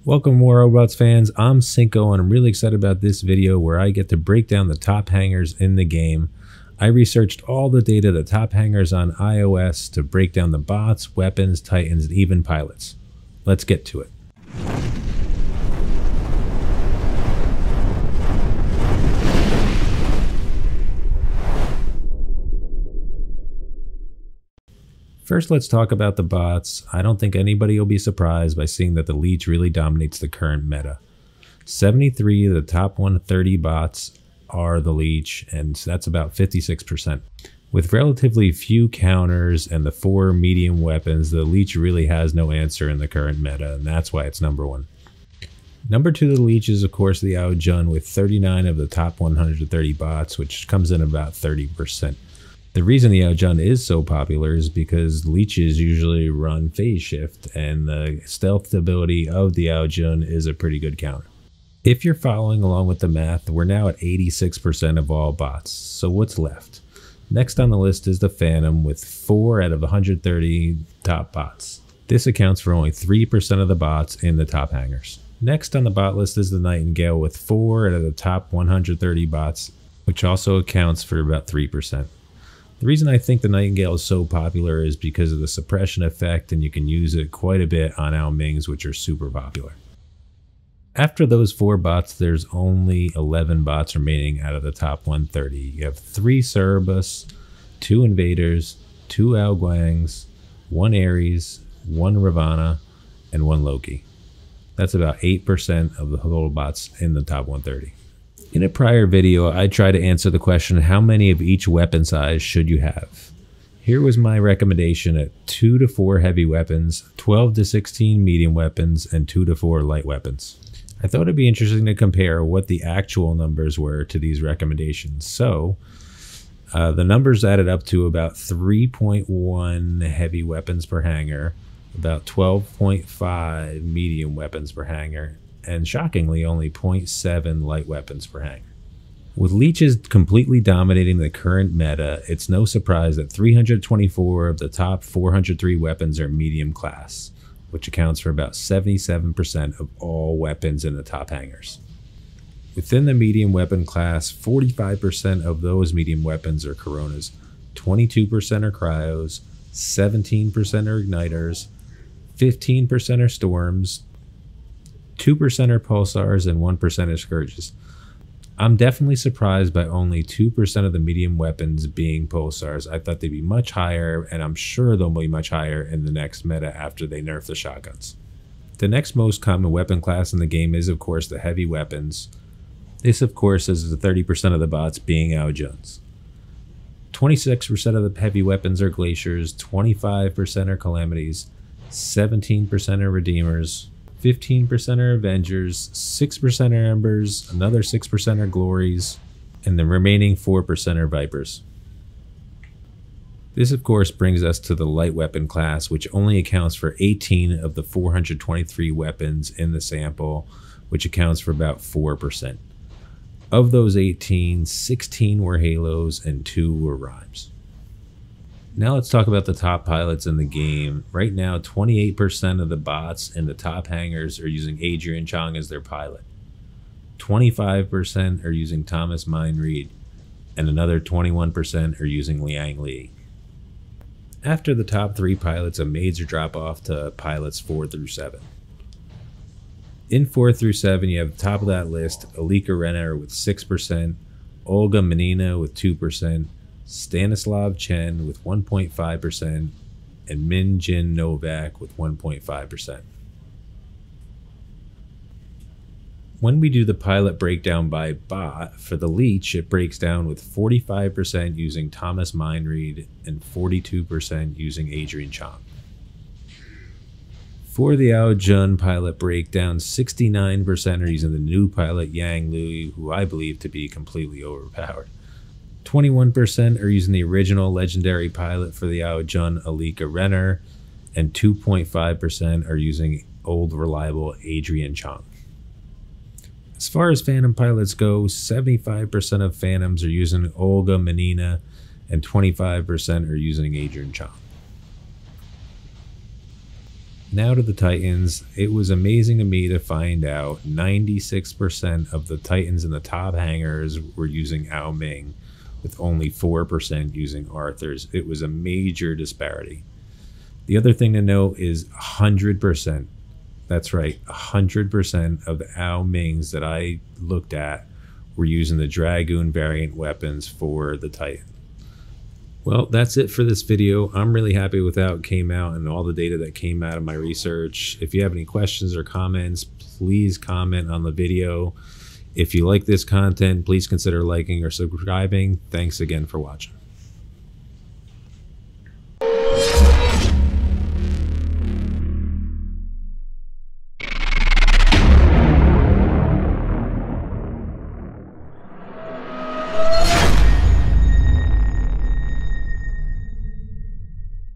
Welcome War Robots fans, I'm Cinco and I'm really excited about this video where I get to break down the top hangars in the game. I researched all the data of the top hangars on iOS to break down the bots, weapons, titans, and even pilots. Let's get to it. First, let's talk about the bots. I don't think anybody will be surprised by seeing that the Leech really dominates the current meta. 73 of the top 130 bots are the Leech, and that's about 56%. With relatively few counters and the 4 medium weapons, the Leech really has no answer in the current meta, and that's why it's number 1. Number 2 to the Leech is, of course, the Jun with 39 of the top 130 bots, which comes in about 30%. The reason the Jun is so popular is because leeches usually run phase shift, and the stealth ability of the Jun is a pretty good counter. If you're following along with the math, we're now at 86% of all bots, so what's left? Next on the list is the Phantom with 4 out of 130 top bots. This accounts for only 3% of the bots in the top hangars. Next on the bot list is the Nightingale with 4 out of the top 130 bots, which also accounts for about 3%. The reason I think the Nightingale is so popular is because of the suppression effect, and you can use it quite a bit on Ao Mings, which are super popular. After those 4 bots, there's only 11 bots remaining out of the top 130. You have 3 Cerberus, 2 Invaders, 2 Ao Guangs, 1 Ares, 1 Ravana, and 1 Loki. That's about 8% of the total bots in the top 130. In a prior video, I tried to answer the question, how many of each weapon size should you have? Here was my recommendation at 2 to 4 heavy weapons, 12 to 16 medium weapons, and 2 to 4 light weapons. I thought it'd be interesting to compare what the actual numbers were to these recommendations. So, the numbers added up to about 3.1 heavy weapons per hangar, about 12.5 medium weapons per hangar, and shockingly only 0.7 light weapons per hangar. With leeches completely dominating the current meta, it's no surprise that 324 of the top 403 weapons are medium class, which accounts for about 77% of all weapons in the top hangars. Within the medium weapon class, 45% of those medium weapons are Coronas, 22% are Cryos, 17% are Igniters, 15% are Storms, 2% are Pulsars, and 1% are Scourges. I'm definitely surprised by only 2% of the medium weapons being Pulsars. I thought they'd be much higher, and I'm sure they'll be much higher in the next meta after they nerf the shotguns. The next most common weapon class in the game is, of course, the heavy weapons. This, of course, is the 30% of the bots being Ao Juns. 26% of the heavy weapons are Glaciers, 25% are Calamities, 17% are Redeemers, 15% are Avengers, 6% are Embers, another 6% are Glories, and the remaining 4% are Vipers. This of course brings us to the light weapon class, which only accounts for 18 of the 423 weapons in the sample, which accounts for about 4%. Of those 18, 16 were Halos and 2 were Rhymes. Now let's talk about the top pilots in the game. Right now, 28% of the bots in the top hangars are using Adrian Chong as their pilot. 25% are using Thomas Mind Reed, and another 21% are using Liang Li. After the top 3 pilots, a major drop off to pilots 4 through 7. In 4 through 7, you have the top of that list, Alika Renner with 6%, Olga Menina with 2%, Stanislav Chen with 1.5%, and Min Jin Novak with 1.5%. When we do the pilot breakdown by bot, for the Leech, it breaks down with 45% using Thomas Mind Reed and 42% using Adrian Chong. For the Ao Jun pilot breakdown, 69% are using the new pilot Yang Lui, who I believe to be completely overpowered. 21% are using the original legendary pilot for the Ao Jun, Alika Renner, and 2.5% are using old reliable Adrian Chong. As far as Phantom pilots go, 75% of Phantoms are using Olga Menina, and 25% are using Adrian Chong. Now to the Titans. It was amazing to me to find out 96% of the Titans in the top hangars were using Ao Ming, with only 4% using Arthurs. It was a major disparity. The other thing to note is 100%. That's right, 100% of the Ao Mings that I looked at were using the Dragoon variant weapons for the Titan. Well, that's it for this video. I'm really happy with how it came out and all the data that came out of my research. If you have any questions or comments, please comment on the video. If you like this content, please consider liking or subscribing. Thanks again for watching.